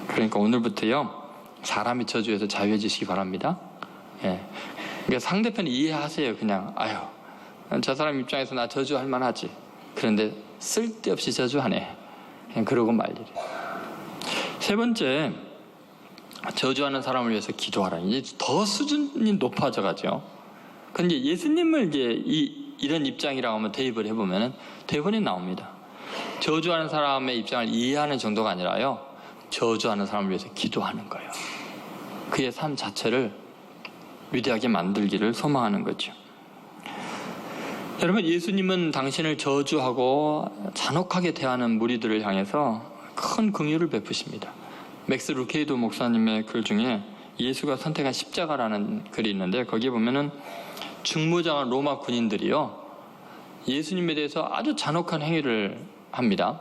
그러니까 오늘부터요, 사람이 저주해서 자유해지시기 바랍니다. 예. 그러니까 상대편 이해하세요. 그냥 아유, 저 사람 입장에서 나 저주할 만하지. 그런데 쓸데없이 저주하네. 그냥 그러고 말 일이에요. 세 번째, 저주하는 사람을 위해서 기도하라. 이제 더 수준이 높아져 가죠. 근데 예수님을 이제 이런 입장이라고 하면 대입을 해보면 대본에 나옵니다. 저주하는 사람의 입장을 이해하는 정도가 아니라요, 저주하는 사람을 위해서 기도하는 거예요. 그의 삶 자체를 위대하게 만들기를 소망하는 거죠. 여러분, 예수님은 당신을 저주하고 잔혹하게 대하는 무리들을 향해서 큰 긍휼을 베푸십니다. 맥스 루케이도 목사님의 글 중에 예수가 선택한 십자가라는 글이 있는데 거기에 보면은 중무장한 로마 군인들이요, 예수님에 대해서 아주 잔혹한 행위를 합니다.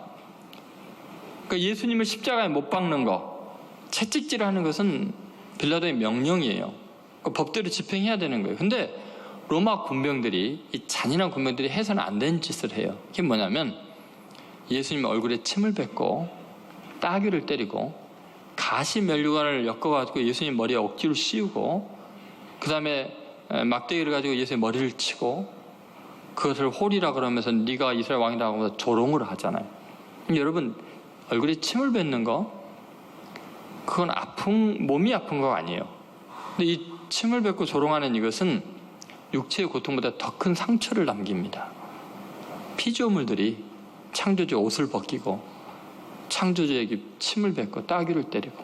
그러니까 예수님을 십자가에 못 박는 거, 채찍질을 하는 것은 빌라도의 명령이에요. 그 법대로 집행해야 되는 거예요. 근데 로마 군병들이, 이 잔인한 군병들이 해서는 안 되는 짓을 해요. 그게 뭐냐면 예수님 얼굴에 침을 뱉고 따귀를 때리고 가시 면류관을 엮어가지고 예수님 머리에 억지로 씌우고 그 다음에 막대기를 가지고 예수님 머리를 치고 그것을 홀이라 그러면서 네가 이스라엘 왕이라고 하면서 조롱을 하잖아요. 여러분, 얼굴에 침을 뱉는 거, 그건 몸이 아픈 거 아니에요. 근데 이 침을 뱉고 조롱하는 이것은 육체의 고통보다 더 큰 상처를 남깁니다. 피조물들이 창조주 옷을 벗기고 창조주에게 침을 뱉고 따귀를 때리고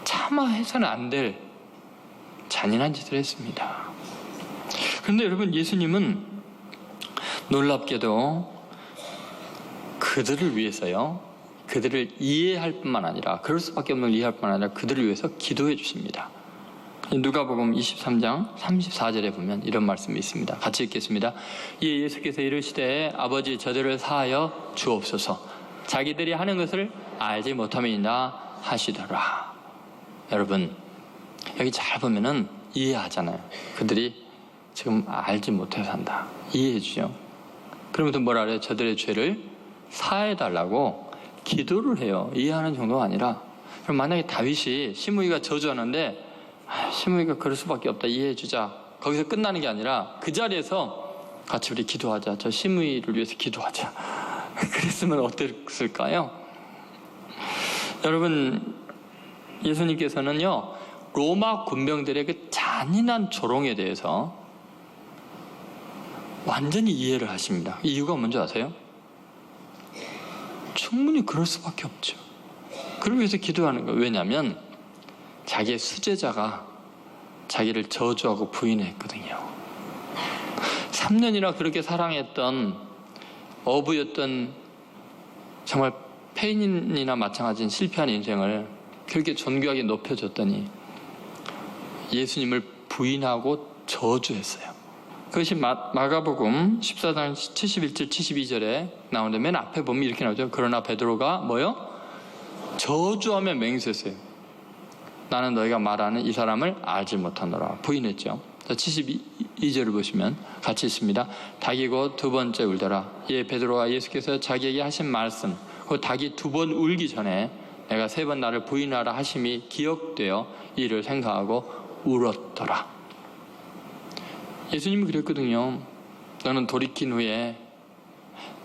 차마 해서는 안 될 잔인한 짓을 했습니다. 그런데 여러분, 예수님은 놀랍게도 그들을 위해서요, 그들을 이해할 뿐만 아니라, 그럴 수밖에 없는 걸 이해할 뿐만 아니라 그들을 위해서 기도해 주십니다. 누가복음 23장 34절에 보면 이런 말씀이 있습니다. 같이 읽겠습니다. 이에 예수께서 이르시되 아버지, 저들을 사하여 주옵소서. 자기들이 하는 것을 알지 못함이니라 하시더라. 여러분, 여기 잘 보면은 이해하잖아요. 그들이 지금 알지 못해서 한다. 이해해 주죠. 그러면서 뭐라 그래요? 저들의 죄를 사해달라고 기도를 해요. 이해하는 정도가 아니라. 그럼 만약에 다윗이 시므이가 저주하는데 시므이가 그럴 수밖에 없다, 이해해 주자, 거기서 끝나는 게 아니라 그 자리에서 같이 우리 기도하자, 저 시므이를 위해서 기도하자, 그랬으면 어땠을까요? 여러분, 예수님께서는요, 로마 군병들의 그 잔인한 조롱에 대해서 완전히 이해를 하십니다. 이유가 뭔지 아세요? 충분히 그럴 수밖에 없죠. 그러기 위해서 기도하는 거예요. 왜냐하면 자기의 수제자가 자기를 저주하고 부인했거든요. 3년이나 그렇게 사랑했던 어부였던 정말 페인이나 마찬가지인 실패한 인생을 그렇게 존귀하게 높여줬더니 예수님을 부인하고 저주했어요. 그것이 마가복음 14장 71절 72절에 나오는데 맨 앞에 보면 이렇게 나오죠. 그러나 베드로가 뭐요? 저주하며 맹세했어요. 나는 너희가 말하는 이 사람을 알지 못하노라. 부인했죠. 72절을 보시면 같이 있습니다. 닭이 곧 두 번째 울더라. 예, 베드로가 예수께서 자기에게 하신 말씀, 그 닭이 두 번 울기 전에 내가 세 번 나를 부인하라 하심이 기억되어 이를 생각하고 울었더라. 예수님이 그랬거든요. 너는 돌이킨 후에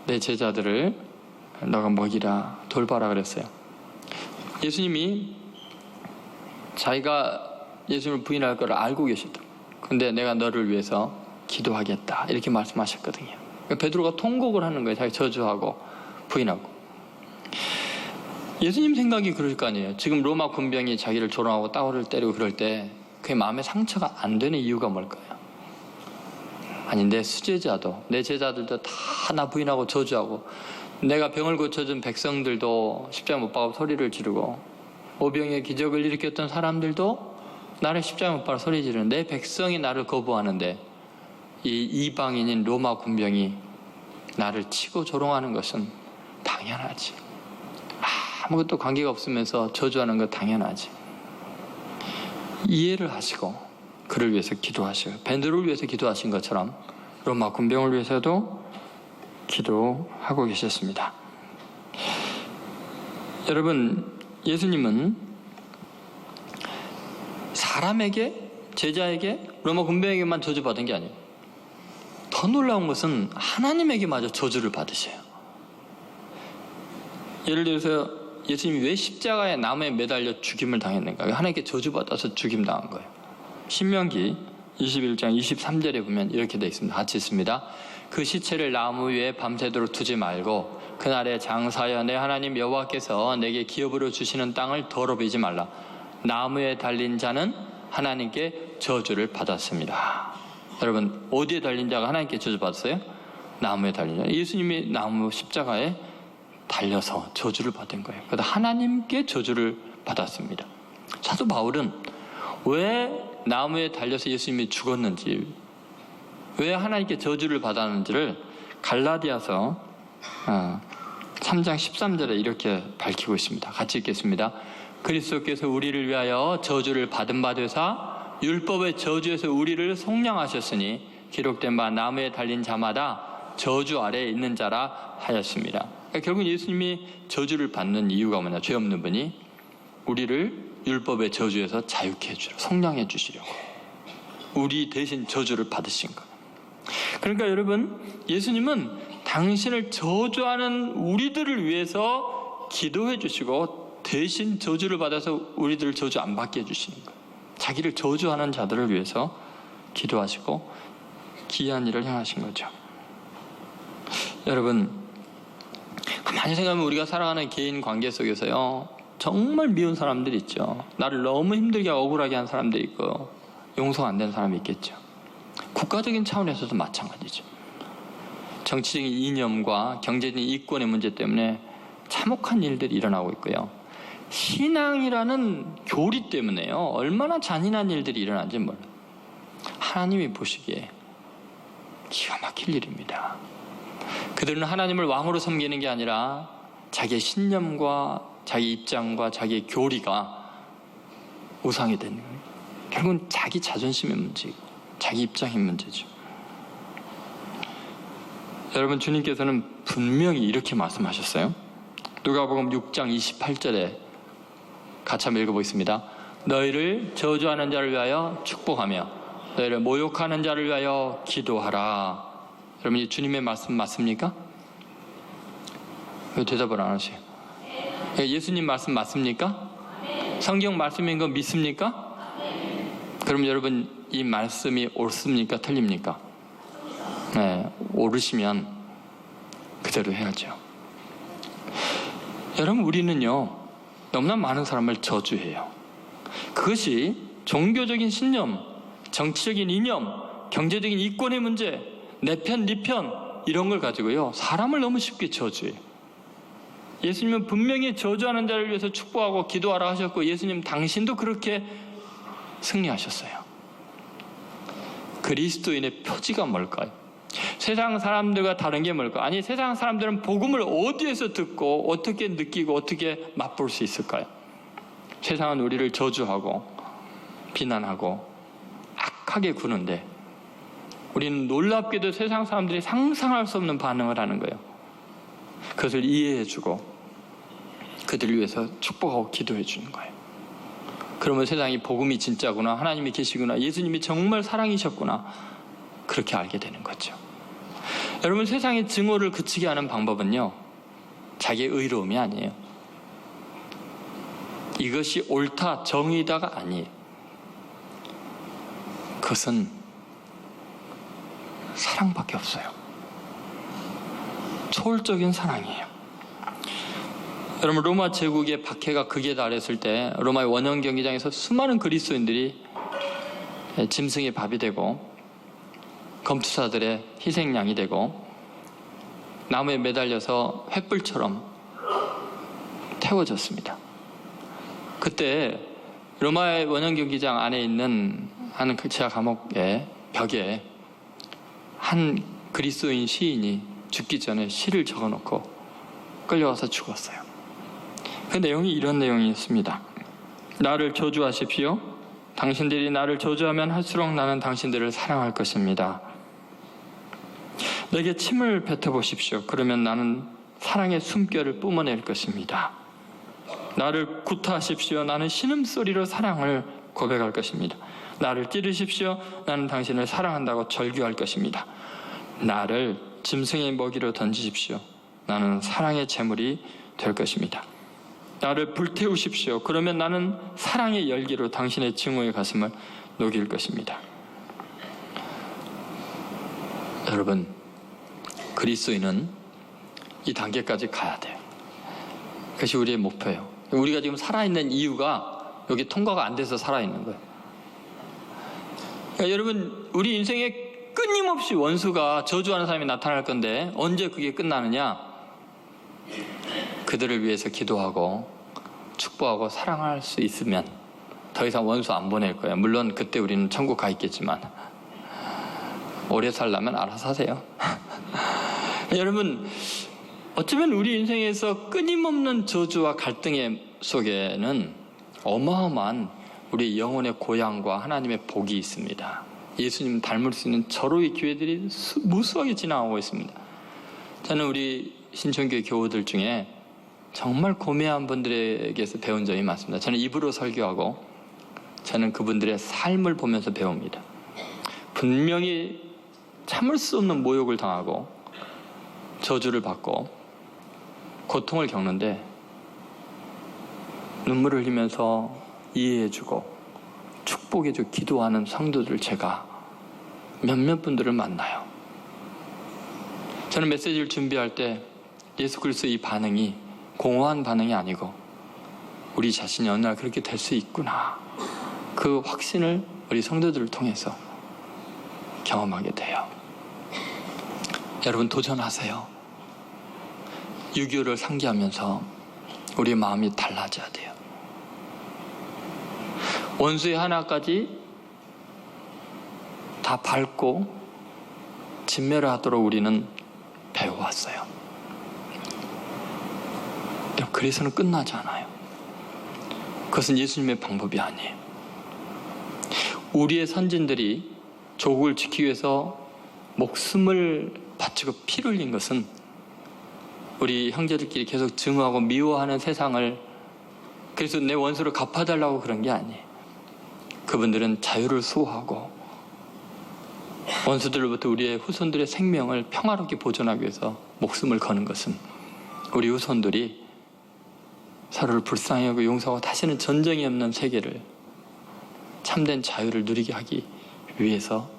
내 제자들을 너가 먹이라, 돌봐라 그랬어요. 예수님이 자기가 예수님을 부인할 걸 알고 계셨다. 근데 내가 너를 위해서 기도하겠다 이렇게 말씀하셨거든요. 그러니까 베드로가 통곡을 하는 거예요. 자기 저주하고 부인하고. 예수님 생각이 그럴 거 아니에요. 지금 로마 군병이 자기를 조롱하고 따위를 때리고 그럴 때 그게 마음에 상처가 안 되는 이유가 뭘까요? 아니, 내 수제자도, 내 제자들도 다 나 부인하고 저주하고, 내가 병을 고쳐준 백성들도 십자가 못 박아 소리를 지르고, 오병이의 기적을 일으켰던 사람들도 나를 십자가 못 박아 소리 지르는, 내 백성이 나를 거부하는데 이 이방인인 로마 군병이 나를 치고 조롱하는 것은 당연하지. 아무것도 관계가 없으면서 저주하는 것 당연하지. 이해를 하시고 그를 위해서 기도하셔요. 베드로를 위해서 기도하신 것처럼 로마 군병을 위해서도 기도하고 계셨습니다. 여러분, 예수님은 사람에게, 제자에게, 로마 군병에게만 저주받은 게 아니에요. 더 놀라운 것은 하나님에게마저 저주를 받으셔요. 예를 들어서 예수님이 왜 십자가에 나무에 매달려 죽임을 당했는가? 하나님께 저주받아서 죽임당한 거예요. 신명기 21장 23절에 보면 이렇게 되어 있습니다. 같이 있습니다. 그 시체를 나무 위에 밤새도록 두지 말고 그날에 장사하여 내 하나님 여호와께서 내게 기업으로 주시는 땅을 더럽히지 말라. 나무에 달린 자는 하나님께 저주를 받았습니다. 여러분, 어디에 달린 자가 하나님께 저주받았어요? 나무에 달린 자. 예수님이 나무 십자가에 달려서 저주를 받은 거예요. 그래서 하나님께 저주를 받았습니다. 사도 바울은 왜 나무에 달려서 예수님이 죽었는지, 왜 하나님께 저주를 받았는지를 갈라디아서 3장 13절에 이렇게 밝히고 있습니다. 같이 읽겠습니다. 그리스도께서 우리를 위하여 저주를 받은 바 되사 율법의 저주에서 우리를 속량하셨으니 기록된 바 나무에 달린 자마다 저주 아래에 있는 자라 하였습니다. 그러니까 결국 예수님이 저주를 받는 이유가 뭐냐? 죄 없는 분이 우리를 율법의 저주에서 자유케 해주려고, 속량해 주시려고 우리 대신 저주를 받으신 거예요. 그러니까 여러분, 예수님은 당신을 저주하는 우리들을 위해서 기도해 주시고 대신 저주를 받아서 우리들을 저주 안 받게 해주시는 거예요. 자기를 저주하는 자들을 위해서 기도하시고 기이한 일을 행하신 거죠. 여러분, 가만히 생각하면 우리가 살아가는 개인 관계 속에서요, 정말 미운 사람들이 있죠. 나를 너무 힘들게 억울하게 한 사람들이 있고 용서가 안 되는 사람이 있겠죠. 국가적인 차원에서도 마찬가지죠. 정치적인 이념과 경제적인 이권의 문제 때문에 참혹한 일들이 일어나고 있고요. 신앙이라는 교리 때문에요, 얼마나 잔인한 일들이 일어나는지 몰라요. 하나님이 보시기에 기가 막힐 일입니다. 그들은 하나님을 왕으로 섬기는 게 아니라 자기의 신념과 자기 입장과 자기의 교리가 우상이 되는 거예요. 결국은 자기 자존심의 문제이고 자기 입장의 문제죠. 여러분, 주님께서는 분명히 이렇게 말씀하셨어요. 누가복음 6장 28절에 같이 한번 읽어보겠습니다. 너희를 저주하는 자를 위하여 축복하며 너희를 모욕하는 자를 위하여 기도하라. 여러분, 이 주님의 말씀 맞습니까? 왜 대답을 안 하세요? 예수님 말씀 맞습니까? 성경 말씀인 거 믿습니까? 그럼 여러분, 이 말씀이 옳습니까? 틀립니까? 네, 옳으시면 그대로 해야죠. 여러분, 우리는요, 너무나 많은 사람을 저주해요. 그것이 종교적인 신념, 정치적인 이념, 경제적인 이권의 문제, 내 편, 네 편, 이런 걸 가지고요, 사람을 너무 쉽게 저주해요. 예수님은 분명히 저주하는 자를 위해서 축복하고 기도하라 하셨고, 예수님 당신도 그렇게 승리하셨어요. 그리스도인의 표지가 뭘까요? 세상 사람들과 다른 게 뭘까? 아니, 세상 사람들은 복음을 어디에서 듣고 어떻게 느끼고 어떻게 맛볼 수 있을까요? 세상은 우리를 저주하고 비난하고 악하게 구는데 우리는 놀랍게도 세상 사람들이 상상할 수 없는 반응을 하는 거예요. 그것을 이해해주고 그들을 위해서 축복하고 기도해 주는 거예요. 그러면 세상이 복음이 진짜구나, 하나님이 계시구나, 예수님이 정말 사랑이셨구나, 그렇게 알게 되는 거죠. 여러분, 세상의 증오를 그치게 하는 방법은요, 자기의 의로움이 아니에요. 이것이 옳다, 정의다가 아니에요. 그것은 사랑밖에 없어요. 초월적인 사랑이에요. 여러분, 로마 제국의 박해가 극에 달했을 때 로마의 원형 경기장에서 수많은 그리스도인들이 짐승의 밥이 되고 검투사들의 희생양이 되고 나무에 매달려서 횃불처럼 태워졌습니다. 그때 로마의 원형 경기장 안에 있는 한 지하 감옥의 벽에 한 그리스도인 시인이 죽기 전에 시를 적어놓고 끌려와서 죽었어요. 그 내용이 이런 내용이었습니다. 나를 저주하십시오. 당신들이 나를 저주하면 할수록 나는 당신들을 사랑할 것입니다. 내게 침을 뱉어보십시오. 그러면 나는 사랑의 숨결을 뿜어낼 것입니다. 나를 구타하십시오. 나는 신음소리로 사랑을 고백할 것입니다. 나를 찌르십시오. 나는 당신을 사랑한다고 절규할 것입니다. 나를 짐승의 먹이로 던지십시오. 나는 사랑의 제물이 될 것입니다. 나를 불태우십시오. 그러면 나는 사랑의 열기로 당신의 증오의 가슴을 녹일 것입니다. 여러분, 그리스도인은 이 단계까지 가야 돼요. 그것이 우리의 목표예요. 우리가 지금 살아있는 이유가 여기 통과가 안 돼서 살아있는 거예요. 그러니까 여러분, 우리 인생에 끊임없이 원수가 저주하는 사람이 나타날 건데 언제 그게 끝나느냐? 그들을 위해서 기도하고 축복하고 사랑할 수 있으면 더 이상 원수 안 보낼 거예요. 물론 그때 우리는 천국 가 있겠지만 오래 살려면 알아서 하세요. 여러분, 어쩌면 우리 인생에서 끊임없는 저주와 갈등의 속에는 어마어마한 우리 영혼의 고향과 하나님의 복이 있습니다. 예수님 닮을 수 있는 절호의 기회들이 무수하게 지나가고 있습니다. 저는 우리 신천교회 교우들 중에 정말 고매한 분들에게서 배운 점이 많습니다. 저는 입으로 설교하고 저는 그분들의 삶을 보면서 배웁니다. 분명히 참을 수 없는 모욕을 당하고 저주를 받고 고통을 겪는데 눈물을 흘리면서 이해해주고 축복해주고 기도하는 성도들 제가 몇몇 분들을 만나요. 저는 메시지를 준비할 때 예수 그리스도의 이 반응이 공허한 반응이 아니고 우리 자신이 어느 날 그렇게 될 수 있구나, 그 확신을 우리 성도들을 통해서 경험하게 돼요. 여러분, 도전하세요. 6.25를 상기하면서 우리 마음이 달라져야 돼요. 원수의 하나까지 다 밟고 진멸하도록 우리는 배워왔어요. 그래서는 끝나지 않아요. 그것은 예수님의 방법이 아니에요. 우리의 선진들이 조국을 지키기 위해서 목숨을 바치고 피를 흘린 것은 우리 형제들끼리 계속 증오하고 미워하는 세상을, 그래서 내 원수를 갚아달라고 그런 게 아니에요. 그분들은 자유를 수호하고 원수들로부터 우리의 후손들의 생명을 평화롭게 보존하기 위해서 목숨을 거는 것은 우리 후손들이 서로를 불쌍히 하고 용서하고 다시는 전쟁이 없는 세계를, 참된 자유를 누리게 하기 위해서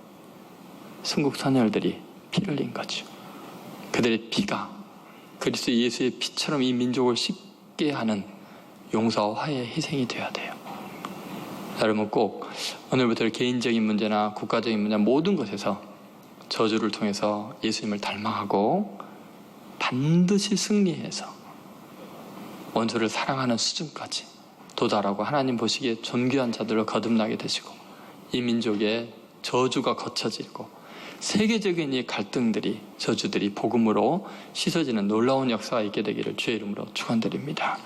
순국 선열들이 피를 흘린 거죠. 그들의 피가 그리스도 예수의 피처럼 이 민족을 씻게 하는 용서와 화해의 희생이 되어야 돼요. 여러분, 꼭 오늘부터 개인적인 문제나 국가적인 문제 모든 것에서 저주를 통해서 예수님을 닮아가고 반드시 승리해서 원수를 사랑하는 수준까지 도달하고 하나님 보시기에 존귀한 자들로 거듭나게 되시고 이 민족의 저주가 거쳐지고 세계적인 이 갈등들이, 저주들이 복음으로 씻어지는 놀라운 역사가 있게 되기를 주의 이름으로 축원드립니다.